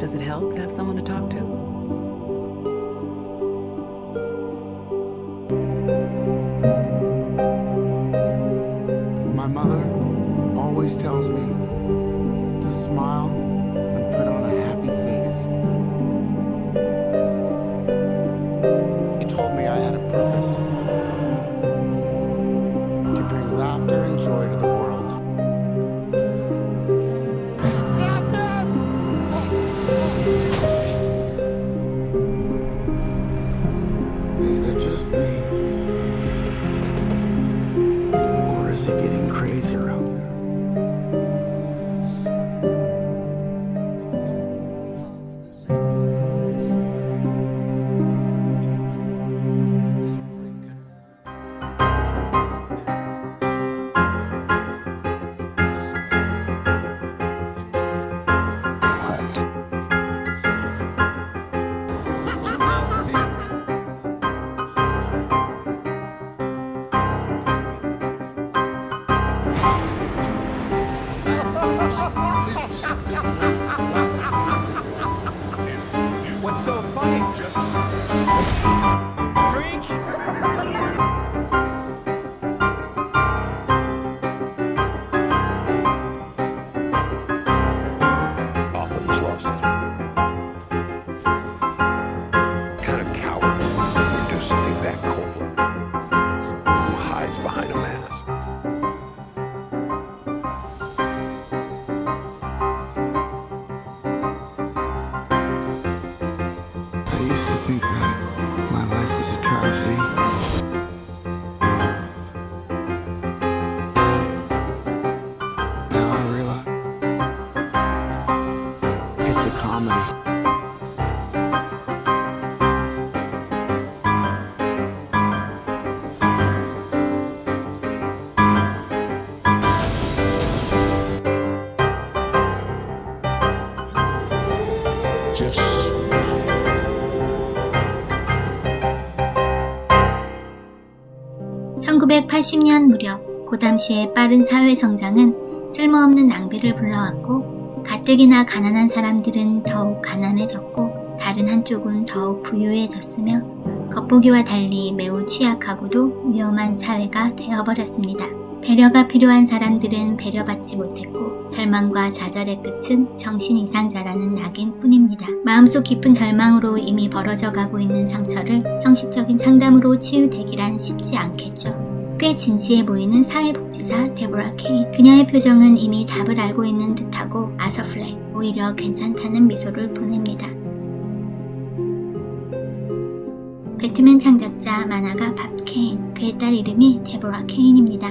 Does it help to have someone to talk to? My mother always tells me to smile and put on a happy face. She told me I had a purpose to bring laughter and joy to the world. Is it just me? Or is it getting crazier out there? What's so funny? Freak! Gotham's lost its kind of coward would do something that cold, who hides behind a mask. I used to think that my life was a tragedy. Now I realize it's a comedy. Just 1980년 무렵 그 당시의 빠른 사회 성장은 쓸모없는 낭비를 불러왔고 가뜩이나 가난한 사람들은 더욱 가난해졌고 다른 한쪽은 더욱 부유해졌으며 겉보기와 달리 매우 취약하고도 위험한 사회가 되어버렸습니다. 배려가 필요한 사람들은 배려받지 못했고 절망과 좌절의 끝은 정신 이상자라는 낙인 뿐입니다. 마음속 깊은 절망으로 이미 벌어져 가고 있는 상처를 형식적인 상담으로 치유되기란 쉽지 않겠죠. 꽤 진지해 보이는 사회복지사 데보라 케인. 그녀의 표정은 이미 답을 알고 있는 듯하고 아서 플렉 오히려 괜찮다는 미소를 보냅니다. 배트맨 창작자 만화가 밥 케인, 그의 딸 이름이 데보라 케인입니다.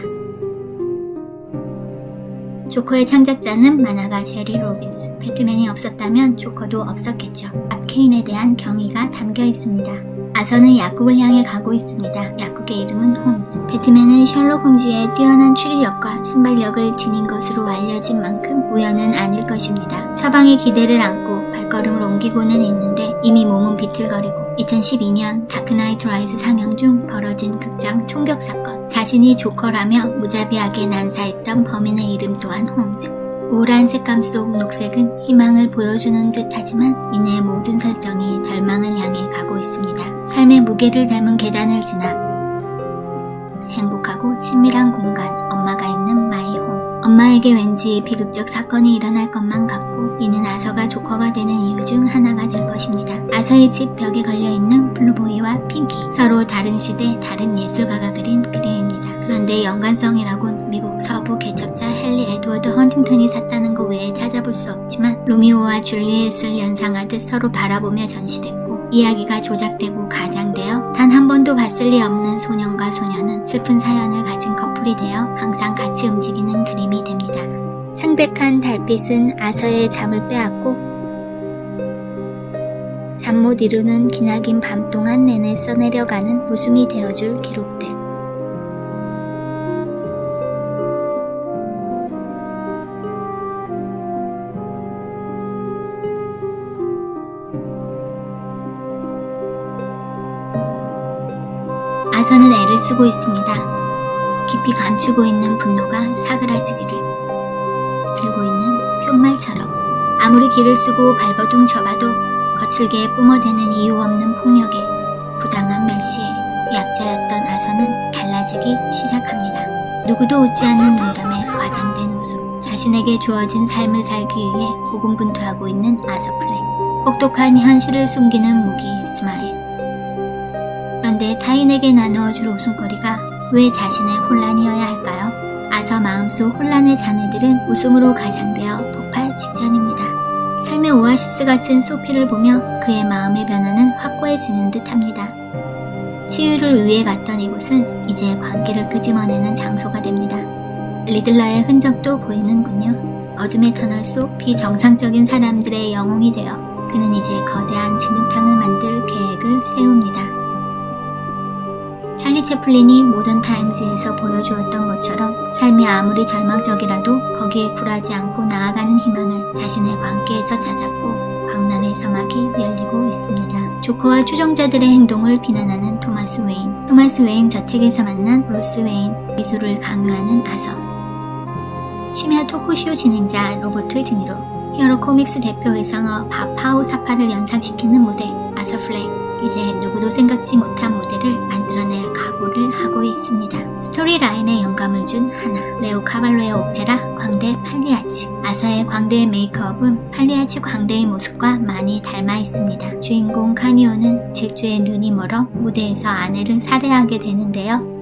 조커의 창작자는 만화가 제리 로빈스. 배트맨이 없었다면 조커도 없었겠죠. 밥 케인에 대한 경의가 담겨 있습니다. 아서는 약국을 향해 가고 있습니다. 약국의 이름은 홈즈. 배트맨은 셜록 홈즈의 뛰어난 추리력과 순발력을 지닌 것으로 알려진 만큼 우연은 아닐 것입니다. 처방의 기대를 안고 발걸음을 옮기고는 있는데 이미 몸은 비틀거리고 2012년 다크나이트 라이즈 상영 중 벌어진 극장 총격 사건. 자신이 조커라며 무자비하게 난사했던 범인의 이름 또한 홈즈. 우울한 색감 속 녹색은 희망을 보여주는 듯하지만 이내 모든 설정이 절망을 향해 가고 있습니다. 삶의 무게를 닮은 계단을 지나 행복하고 친밀한 공간, 엄마가 있는 마이홈. 엄마에게 왠지 비극적 사건이 일어날 것만 같고 이는 아서가 조커가 되는 이유 중 하나가 될 것입니다. 아서의 집 벽에 걸려있는 블루보이와 핑키. 서로 다른 시대, 다른 예술가가 그린 그림입니다. 그런데 연관성이라곤 미국 서부 개척자 헨리 에드워드 헌팅턴이 샀다는 것 외에 찾아볼 수 없지만 로미오와 줄리엣을 연상하듯 서로 바라보며 전시됐고 이야기가 조작되고 가장되어 단 한 번도 봤을 리 없는 소년과 소녀는 슬픈 사연을 가진 커플이 되어 항상 같이 움직이는 그림이 됩니다. 창백한 달빛은 아서의 잠을 빼앗고 잠 못 이루는 기나긴 밤 동안 내내 써내려가는 웃음이 되어줄 기록들. 아서는 애를 쓰고 있습니다. 깊이 감추고 있는 분노가 사그라지기를. 들고 있는 푯말처럼. 아무리 기를 쓰고 발버둥 쳐봐도 거칠게 뿜어대는 이유 없는 폭력에 부당한 멸시에 약자였던 아서는 달라지기 시작합니다. 누구도 웃지 않는 농담에 과장된 웃음, 자신에게 주어진 삶을 살기 위해 고군분투하고 있는 아서 플렉, 혹독한 현실을 숨기는 무기 스마일. 그런데 타인에게 나누어줄 웃음거리가 왜 자신의 혼란이어야 할까요? 아서 마음속 혼란의 잔해들은 웃음으로 가장되어 폭발 직전입니다. 삶의 오아시스 같은 소피를 보며 그의 마음의 변화는 확고해지는 듯 합니다. 치유를 위해 갔던 이곳은 이제 광기를 끄집어내는 장소가 됩니다. 리들러의 흔적도 보이는군요. 어둠의 터널 속 비정상적인 사람들의 영웅이 되어 그는 이제 거대한 진흙탕을 만들 계획을 세웁니다. 찰리 채플린이 모던 타임즈에서 보여주었던 것처럼 삶이 아무리 절망적이라도 거기에 굴하지 않고 나아가는 희망을 자신의 광기에서 찾았고 광란의 서막이 열리고 있습니다. 조커와 추종자들의 행동을 비난하는 토마스 웨인, 토마스 웨인 저택에서 만난 브루스 웨인, 미술을 강요하는 아서, 심야 토크쇼 진행자 로버트 드니로, 히어로 코믹스 대표 외상어 바파오 사파를 연상시키는 무대 아서 플렉, 이제 누구도 생각지 못한 무대를 만들어낼 각오를 하고 있습니다. 스토리라인에 영감을 준 하나, 레오 카발로의 오페라 광대 팔리아치. 아서의 광대의 메이크업은 팔리아치 광대의 모습과 많이 닮아 있습니다. 주인공 카니오는 질주에 눈이 멀어 무대에서 아내를 살해하게 되는데요.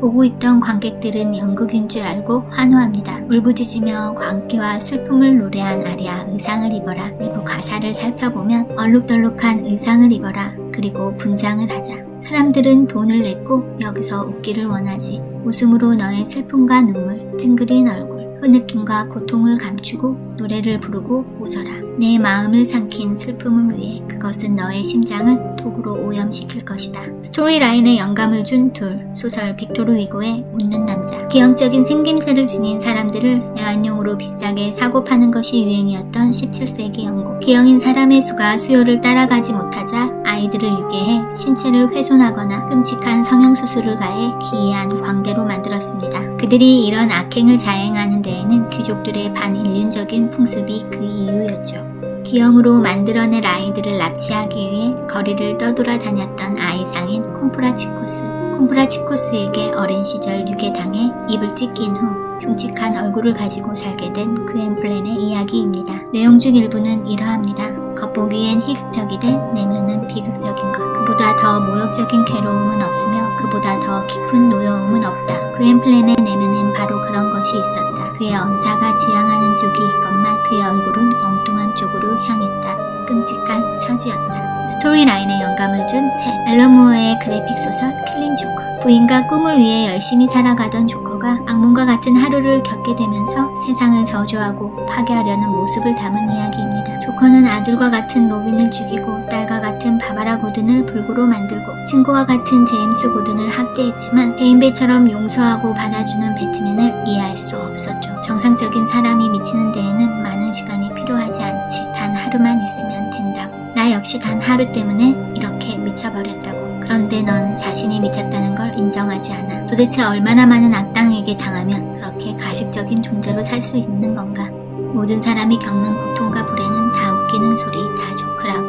보고 있던 관객들은 연극인 줄 알고 환호합니다. 울부짖으며 광기와 슬픔을 노래한 아리아 의상을 입어라. 일부 가사를 살펴보면 얼룩덜룩한 의상을 입어라. 그리고 분장을 하자. 사람들은 돈을 냈고 여기서 웃기를 원하지. 웃음으로 너의 슬픔과 눈물, 찡그린 얼굴, 흐느낌과 고통을 감추고 노래를 부르고 웃어라. 내 마음을 삼킨 슬픔을 위해 그것은 너의 심장을 독으로 오염시킬 것이다. 스토리라인에 영감을 준 둘, 소설 빅토르 위고의 웃는 남자. 기형적인 생김새를 지닌 사람들을 애완용으로 비싸게 사고 파는 것이 유행이었던 17세기 영국. 기형인 사람의 수가 수요를 따라가지 못하자 아이들을 유괴해 신체를 훼손하거나 끔찍한 성형수술을 가해 기이한 광대로 만들었습니다. 그들이 이런 악행을 자행하는 데에는 귀족들의 반인륜적인 풍습이 그 이유였죠. 기형으로 만들어낼 아이들을 납치하기 위해 거리를 떠돌아다녔던 아이상인 콤프라치코스에게 어린 시절 유괴당해 입을 찢긴 후 흉측한 얼굴을 가지고 살게 된 그앤플랜의 이야기입니다. 내용 중 일부는 이러합니다. 겉보기엔 희극적이되 내면은 비극적인 것. 그보다 더 모욕적인 괴로움은 없으며 그보다 더 깊은 노여움은 없다. 그앤플랜의 내면엔 바로 그런 것이 있었다. 그의 언사가 지향하는 쪽이 있건만 그의 얼굴은 엉뚱한 쪽으로 향했다. 끔찍한 처지였다. 스토리라인에 영감을 준 셋. 앨런 무어의 그래픽 소설 킬링 조커. 부인과 꿈을 위해 열심히 살아가던 조커가 악몽과 같은 하루를 겪게 되면서 세상을 저주하고 파괴하려는 모습을 담은 이야기입니다. 조커는 아들과 같은 로빈을 죽이고 딸과 같은 바바라 고든을 불구로 만들고 친구와 같은 제임스 고든을 학대했지만 대인배처럼 용서하고 받아주는 배트맨을 이해할 수 없었죠. 정상적인 사람이 미치는 데에는 많은 시간이 필요하지 않지. 단 하루만 있으면 된다고. 나 역시 단 하루 때문에 이렇게 미쳐버렸다고. 그런데 넌 자신이 미쳤다는 걸 인정하지 않아. 도대체 얼마나 많은 악당에게 당하면 그렇게 가식적인 존재로 살 수 있는 건가? 모든 사람이 겪는 고통과 불행은 다 웃기는 소리, 다 조크라고.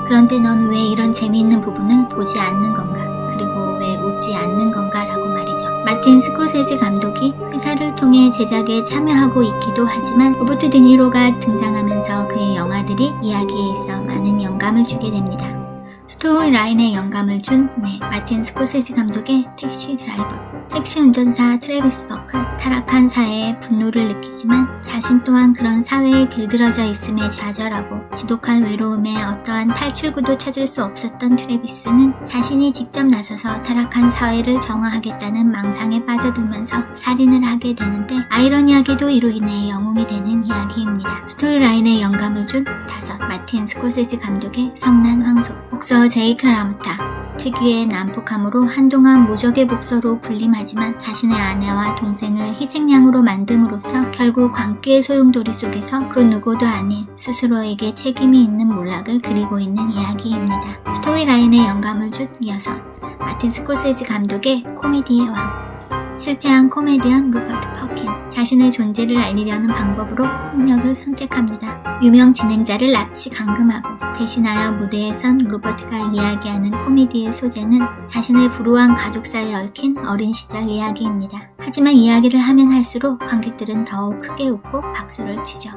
그런데 넌 왜 이런 재미있는 부분을 보지 않는 건가? 그리고 왜 웃지 않는 건가? 라고 말이죠. 마틴 스콜세지 감독이 회사를 통해 제작에 참여하고 있기도 하지만 로버트 드니로가 등장하면서 그의 영화들이 이야기에 있어 많은 영감을 주게 됩니다. 스토리라인에 영감을 준 마틴 스콜세지 감독의 택시 드라이버. 택시 운전사 트래비스 버클. 타락한 사회에 분노를 느끼지만 자신 또한 그런 사회에 길들어져 있음에 좌절하고 지독한 외로움에 어떠한 탈출구도 찾을 수 없었던 트래비스는 자신이 직접 나서서 타락한 사회를 정화하겠다는 망상에 빠져들면서 살인을 하게 되는데 아이러니하게도 이로 인해 영웅이 되는 이야기입니다. 스토리라인에 영감을 준 5. 마틴 스콜세지 감독의 성난 황소. 복서 제이크 라모타. 특유의 난폭함으로 한동안 무적의 복서로 군림하지만 자신의 아내와 동생을 희생양으로 만듦으로써 결국 광기의 소용돌이 속에서 그 누구도 아닌 스스로에게 책임이 있는 몰락을 그리고 있는 이야기입니다. 스토리라인에 영감을 준 6. 마틴 스콜세지 감독의 코미디의 왕. 실패한 코미디언 루퍼트 퍼킨, 자신의 존재를 알리려는 방법으로 폭력을 선택합니다. 유명 진행자를 납치 감금하고 대신하여 무대에 선 루퍼트가 이야기하는 코미디의 소재는 자신의 불우한 가족사에 얽힌 어린 시절 이야기입니다. 하지만 이야기를 하면 할수록 관객들은 더욱 크게 웃고 박수를 치죠.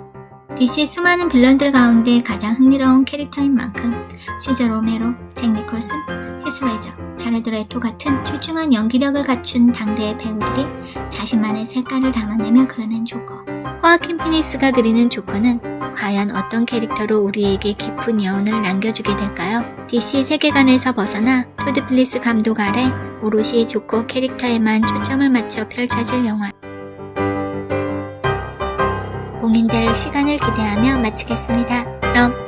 DC 수많은 빌런들 가운데 가장 흥미로운 캐릭터인 만큼 시저 로메로, 잭 니콜슨, 히스 레저, 자레드 레토 같은 출중한 연기력을 갖춘 당대의 배우들이 자신만의 색깔을 담아내며 그려낸 조커. 호아킨 피닉스가 그리는 조커는 과연 어떤 캐릭터로 우리에게 깊은 여운을 남겨주게 될까요? DC 세계관에서 벗어나 토드 필리스 감독 아래 오롯이 조커 캐릭터에만 초점을 맞춰 펼쳐질 영화. 공인될 시간을 기대하며 마치겠습니다. 그럼